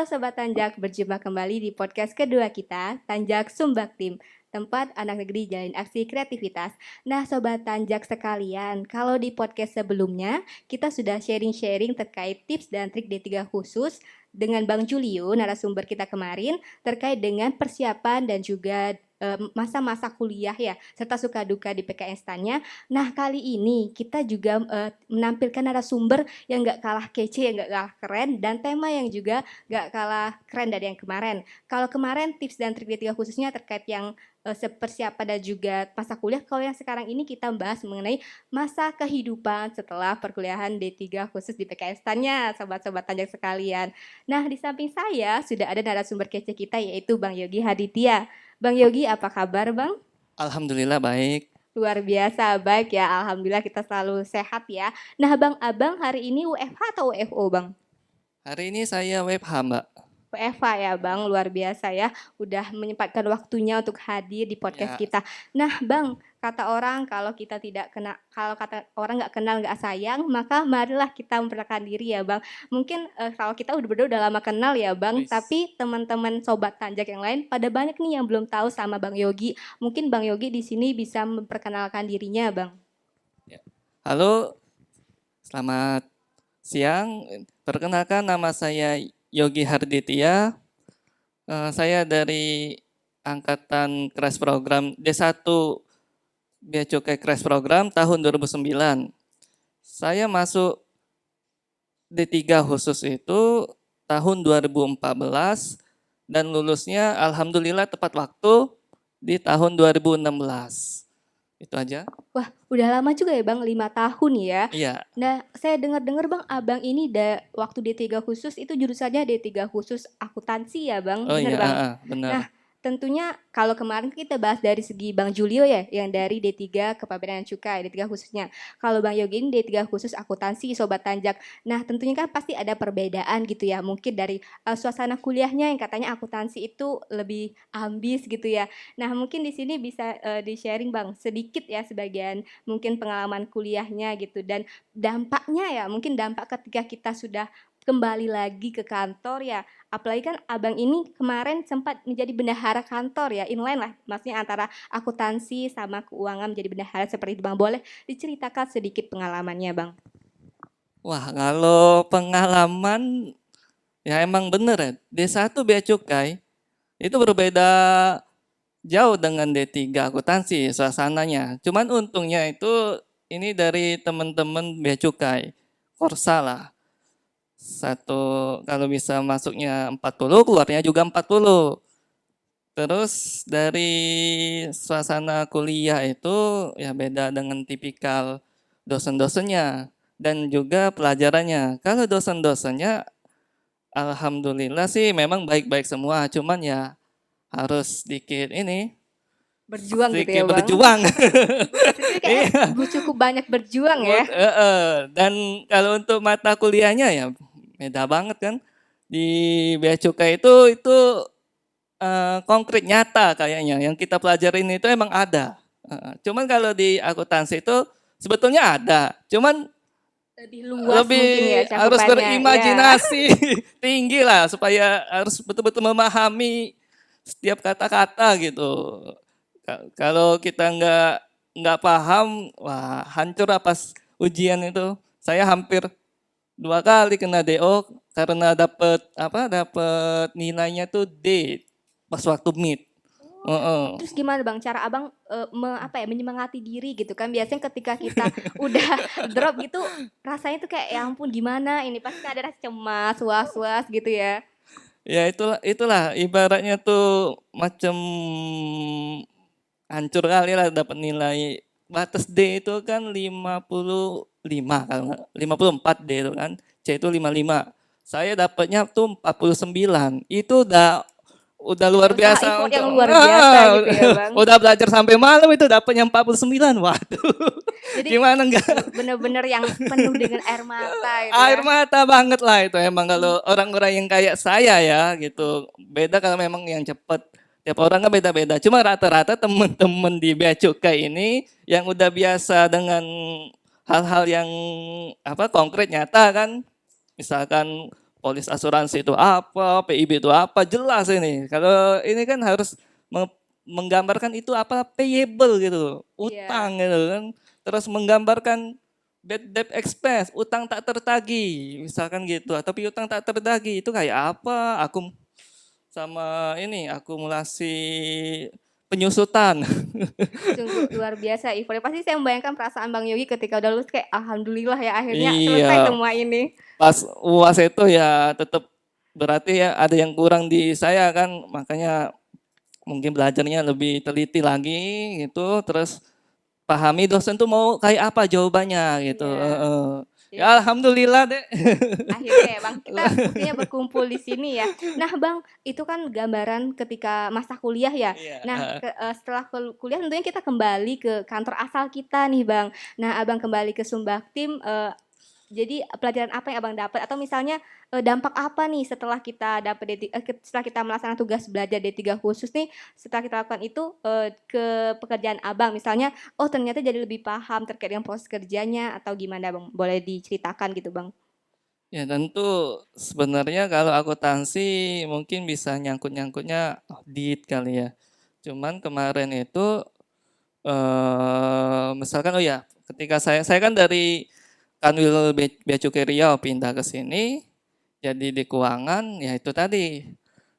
Sobat Tanjak, berjumpa kembali di podcast kedua kita, Tanjak Sumbak Tim, tempat anak negeri jalin aksi kreativitas. Nah Sobat Tanjak sekalian, kalau di podcast sebelumnya, kita sudah sharing-sharing terkait tips dan trik D3 khusus dengan Bang Julio, narasumber kita kemarin, terkait dengan persiapan dan juga masa-masa kuliah ya, serta suka duka di PKN STAN-nya. Nah kali ini kita juga menampilkan narasumber yang gak kalah kece, yang gak kalah keren, dan tema yang juga gak kalah keren dari yang kemarin. Kalau kemarin tips dan trik D3 khususnya terkait yang persiapan dan juga masa kuliah, kalau yang sekarang ini kita membahas mengenai masa kehidupan setelah perkuliahan D3 khusus di PKN STAN-nya, sobat-sobat Tanjak sekalian. Nah, di samping saya sudah ada narasumber kece kita yaitu Bang Yogi Haditya. Bang Yogi, apa kabar Bang? Alhamdulillah baik. Luar biasa, baik ya. Alhamdulillah kita selalu sehat ya. Nah Bang, Abang hari ini WFH atau WFO Bang? Hari ini saya WFH, Mbak. WFH ya Bang, luar biasa ya. Udah menyempatkan waktunya untuk hadir di podcast Ya, kita. Nah Bang, kata orang kalau kita tidak kenal, kalau kata orang nggak kenal nggak sayang, maka marilah kita memperkenalkan diri ya Bang. Mungkin kalau kita udah berdua udah lama kenal ya Bang, wis. tapi teman-teman sobat Tanjak yang lain pada banyak nih yang belum tahu sama Bang Yogi. Mungkin Bang Yogi di sini bisa memperkenalkan dirinya Bang. Ya. Halo, selamat siang. Perkenalkan nama saya Yogi Harditya. Saya dari angkatan Crash Program D1 Bea Cukai Crash Program tahun 2009. Saya masuk D3 khusus itu tahun 2014 dan lulusnya alhamdulillah tepat waktu di tahun 2016. Itu aja. Wah, udah lama juga ya Bang, 5 tahun ya. Iya. Nah, saya dengar-dengar Bang, Abang ini waktu D3 khusus itu jurusannya D3 khusus akuntansi ya Bang, Oh bener iya, Bang? benar. Nah, tentunya kalau kemarin kita bahas dari segi Bang Julio ya, yang dari D3 Kepabeanan Cukai, D3 khususnya. Kalau Bang Yogi ini D3 khusus akuntansi, Sobat Tanjak. Nah, tentunya kan pasti ada perbedaan gitu ya, mungkin dari suasana kuliahnya yang katanya akuntansi itu lebih ambis gitu ya. Nah, mungkin di sini bisa di-sharing Bang, sedikit ya sebagian mungkin pengalaman kuliahnya gitu dan dampaknya ya, mungkin dampak ketika kita sudah kembali lagi ke kantor ya. Apalagi kan Abang ini kemarin sempat menjadi bendahara kantor ya, inline lah. Maksudnya antara akuntansi sama keuangan menjadi bendahara seperti itu Bang. Boleh diceritakan sedikit pengalamannya Bang? Wah, kalau pengalaman ya emang bener ya. D1 Bea Cukai itu berbeda jauh dengan D3 akuntansi suasananya. Cuman untungnya itu ini dari teman-teman Bea Cukai. Korsa lah. Satu kalau bisa masuknya 40, keluarnya juga 40. Terus dari suasana kuliah itu ya beda dengan tipikal dosen-dosennya dan juga pelajarannya. Kalau dosen-dosennya alhamdulillah sih memang baik-baik semua, cuman ya harus sedikit ini, Berjuang gitu ya sedikit Bang? berjuang. Tugas itu kayaknya Iya. cukup banyak berjuang ya? Dan kalau untuk mata kuliahnya ya beda banget kan. Di Bea Cukai itu konkret nyata kayaknya yang kita pelajarin itu emang ada. Cuman kalau di akuntansi itu sebetulnya ada, cuman Lebih luas lebih mungkin ya harus cakupannya ya. berimajinasi tinggi lah supaya harus betul-betul memahami setiap kata-kata gitu. Kalau kita nggak paham, wah hancur pas ujian itu. Saya hampir 2 kali kena DO karena dapat nilainya tuh D pas waktu mid. Terus gimana Bang cara Abang menyemangati diri gitu kan? Biasanya ketika kita udah drop gitu rasanya tuh kayak ya ampun gimana ini pasti kan ada rasa cemas, was-was gitu ya. Ya itulah ibaratnya tuh macam hancur kali lah dapat nilai batas D itu kan 55 kalau 54 D itu kan. C itu 55. Saya dapatnya tuh 49. Itu udah luar Usaha biasa effort yang untuk luar biasa gitu ya Bang. udah belajar sampai malam itu dapatnya 49. Waduh. Jadi Gimana enggak? bener-bener yang penuh dengan air mata gitu Air ya. mata banget lah itu emang kalau orang-orang yang kayak saya ya gitu. Beda kalau memang yang cepet. Tiap orang kan beda-beda. Cuma rata-rata teman-teman di Bea Cukai ini yang udah biasa dengan hal-hal yang konkret nyata kan. Misalkan polis asuransi itu apa, PIB itu apa, jelas ini. Kalau ini kan harus menggambarkan itu apa, payable gitu, Iya. utang gitu kan. Terus menggambarkan bad debt expense, utang tak tertagih, misalkan gitu. Tapi utang tak tertagih itu kayak apa? Sama ini akumulasi penyusutan. Sungguh luar biasa Ivo. Pasti saya membayangkan perasaan Bang Yogi ketika udah lulus kayak alhamdulillah ya akhirnya selesai Iya, semua ini. pas UAS itu ya tetap berarti ya ada yang kurang di saya kan, makanya mungkin belajarnya lebih teliti lagi gitu, terus pahami dosen tuh mau kayak apa jawabannya gitu. Iya. Jadi Ya alhamdulillah deh. akhirnya ya Bang, kita buktinya berkumpul di sini ya. Nah Bang, itu kan gambaran ketika masa kuliah ya. Iya. Nah setelah kuliah tentunya kita kembali ke kantor asal kita nih Bang. Nah Abang kembali ke Sumbaktim, jadi pelajaran apa yang Abang dapat? Atau misalnya dampak apa nih setelah kita dapat setelah kita melaksanakan tugas belajar D3 khusus nih, setelah kita lakukan itu ke pekerjaan Abang, misalnya, oh ternyata jadi lebih paham terkait dengan proses kerjanya atau gimana Bang? Boleh diceritakan gitu Bang? Ya tentu sebenarnya kalau akuntansi mungkin bisa nyangkut-nyangkutnya audit kali ya. Cuman kemarin itu misalkan oh ya ketika saya kan dari Kanwil Bea Cukai Riau pindah ke sini jadi di keuangan ya itu tadi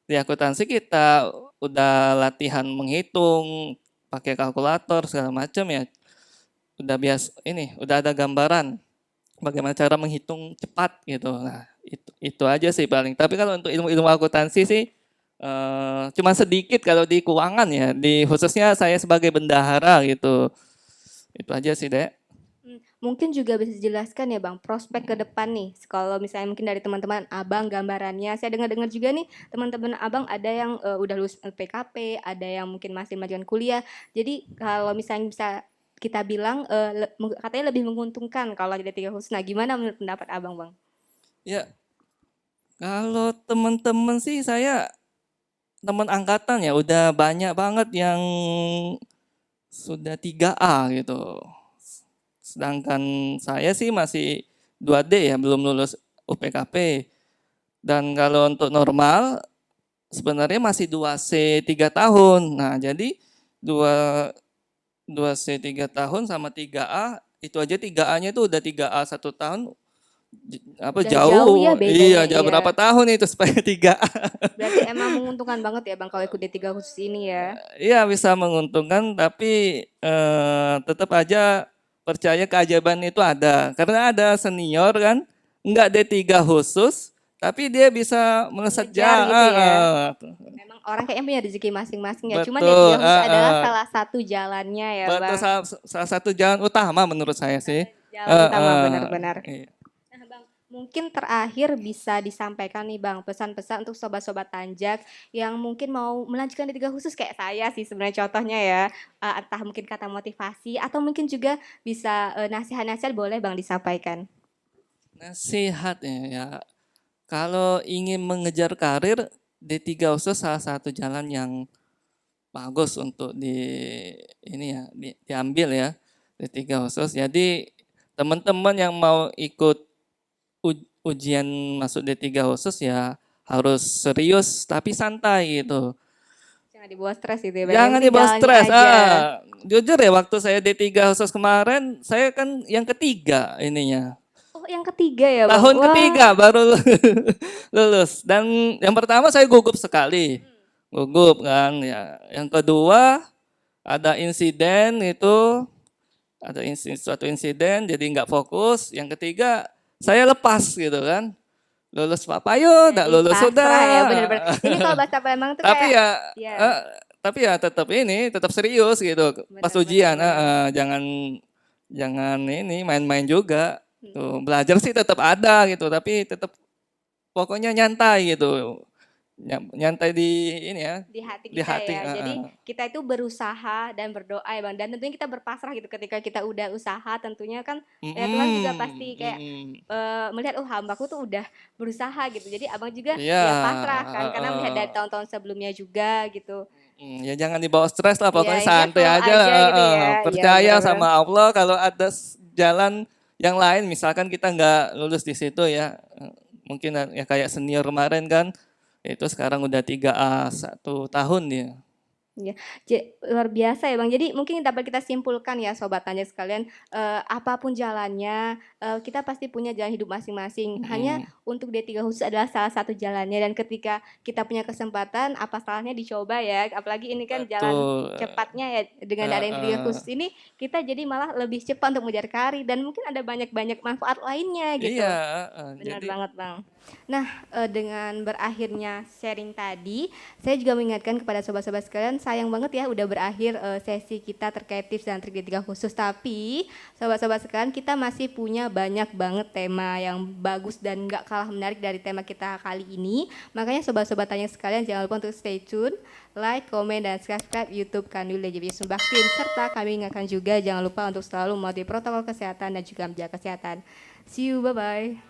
di akuntansi kita udah latihan menghitung pakai kalkulator segala macam ya udah biasa ini udah ada gambaran bagaimana cara menghitung cepat gitu. Nah, itu aja sih paling. Tapi kalau untuk ilmu-ilmu akuntansi sih cuma sedikit kalau di keuangan ya, di khususnya saya sebagai bendahara gitu. Itu aja sih, Dek. Mungkin juga bisa dijelaskan ya Bang, prospek ke depan nih, kalau misalnya mungkin dari teman-teman Abang gambarannya, saya dengar-dengar juga nih teman-teman Abang ada yang udah lulus LPKP, ada yang mungkin masih melanjutkan kuliah. Jadi kalau misalnya bisa kita bilang katanya lebih menguntungkan kalau jadi tiga khusus. Nah, gimana menurut pendapat Abang, Bang? Ya, kalau teman-teman sih saya teman angkatan ya udah banyak banget yang sudah 3A gitu. Sedangkan saya sih masih 2D ya, belum lulus UPKP. Dan kalau untuk normal sebenarnya masih 2C 3 tahun. Nah, jadi 2 2C 3 tahun sama 3A itu aja 3A-nya itu udah 3A 1 tahun apa Udah jauh ya jauh. bedanya, Iya, jauh iya. berapa tahun itu supaya 3A. Berarti emang menguntungkan banget ya Bang kalau ikut D3 khusus ini ya. Iya, bisa menguntungkan tapi tetap aja percaya keajaiban itu ada. Karena ada senior kan enggak D3 khusus tapi dia bisa melesat Mengejar gitu ya. jauh. Memang orang kayaknya punya rezeki masing-masing ya. Cuman Betul. D3 khusus adalah salah satu jalannya ya Betul, Bang. salah satu jalan utama menurut saya sih. Jalan utama benar-benar. Iya. Nah, Bang, mungkin terakhir bisa disampaikan nih Bang, pesan-pesan untuk sobat-sobat Tanjak yang mungkin mau melanjutkan D3 khusus kayak saya sih sebenarnya contohnya ya. Entah mungkin kata motivasi atau mungkin juga bisa nasihat-nasihat boleh Bang disampaikan. Nasihat ya. Kalau ingin mengejar karir, D3 khusus salah satu jalan yang bagus untuk ini ya, diambil ya. D3 khusus. Jadi teman-teman yang mau ikut ujian masuk D3 khusus ya harus serius tapi santai gitu. Jangan dibawa stres gitu ya Bang. Yang Jangan penting dibawa jalani stres. aja. Jujur ya waktu saya D3 khusus kemarin, saya kan yang ketiga ininya. Oh, yang ketiga ya Bang. Tahun Wah. ketiga baru lulus. Dan yang pertama saya gugup sekali. Gugup kan ya. Yang kedua ada insiden itu ada suatu insiden jadi nggak fokus. Yang ketiga saya lepas gitu kan. Lulus Pak Payo, nggak Jadi lulus pasrah ya sudah. benar-benar. Ini kalau bahasa Palembang tuh Tapi kayak ya ya tapi ya tetap serius gitu pas ujian. benar-benar. Jangan ini main-main juga. Tuh, belajar sih tetap ada gitu, tapi tetap pokoknya nyantai gitu. Nyantai di ini ya, Di hati di kita hati. ya. Jadi kita itu berusaha dan berdoa ya Bang. Dan tentunya kita berpasrah gitu ketika kita udah usaha tentunya kan ya Tuhan juga pasti kayak melihat oh hambaku tuh udah berusaha gitu. Jadi Abang juga Iya. ya pasrah kan karena melihat dari tahun-tahun sebelumnya juga gitu. Ya jangan dibawa stres lah, pokoknya Ya intinya santai flow aja. aja gitu ya. Ya Percaya benar-benar. sama Allah kalau ada jalan yang lain, misalkan kita nggak lulus di situ ya, Mungkin ya kayak senior kemarin kan, itu sekarang udah 3A 1 tahun ya. Ya, luar biasa ya Bang. Jadi mungkin dapat kita simpulkan ya Sobat Tanjak sekalian, apapun jalannya, kita pasti punya jalan hidup masing-masing. Hanya untuk D3 khusus adalah salah satu jalannya dan ketika kita punya kesempatan, apa salahnya dicoba ya. Apalagi ini kan jalan Betul. cepatnya ya, dengan ada yang D3 khusus ini, kita jadi malah lebih cepat untuk mengejar karir dan mungkin ada banyak-banyak manfaat lainnya gitu. Iya, Benar jadi banget Bang. Nah, dengan berakhirnya sharing tadi, saya juga mengingatkan kepada sobat-sobat sekalian, sayang banget ya udah berakhir sesi kita terkait tips dan trik D3 khusus. Tapi sobat-sobat sekalian, kita masih punya banyak banget tema yang bagus dan gak kalah menarik dari tema kita kali ini. Makanya sobat-sobat tanya sekalian jangan lupa untuk stay tune, like, komen, dan subscribe YouTube Kandul DJB Sumbaktim. Serta kami ingatkan juga jangan lupa untuk selalu mematuhi protokol kesehatan dan juga menjaga kesehatan. See you, bye-bye.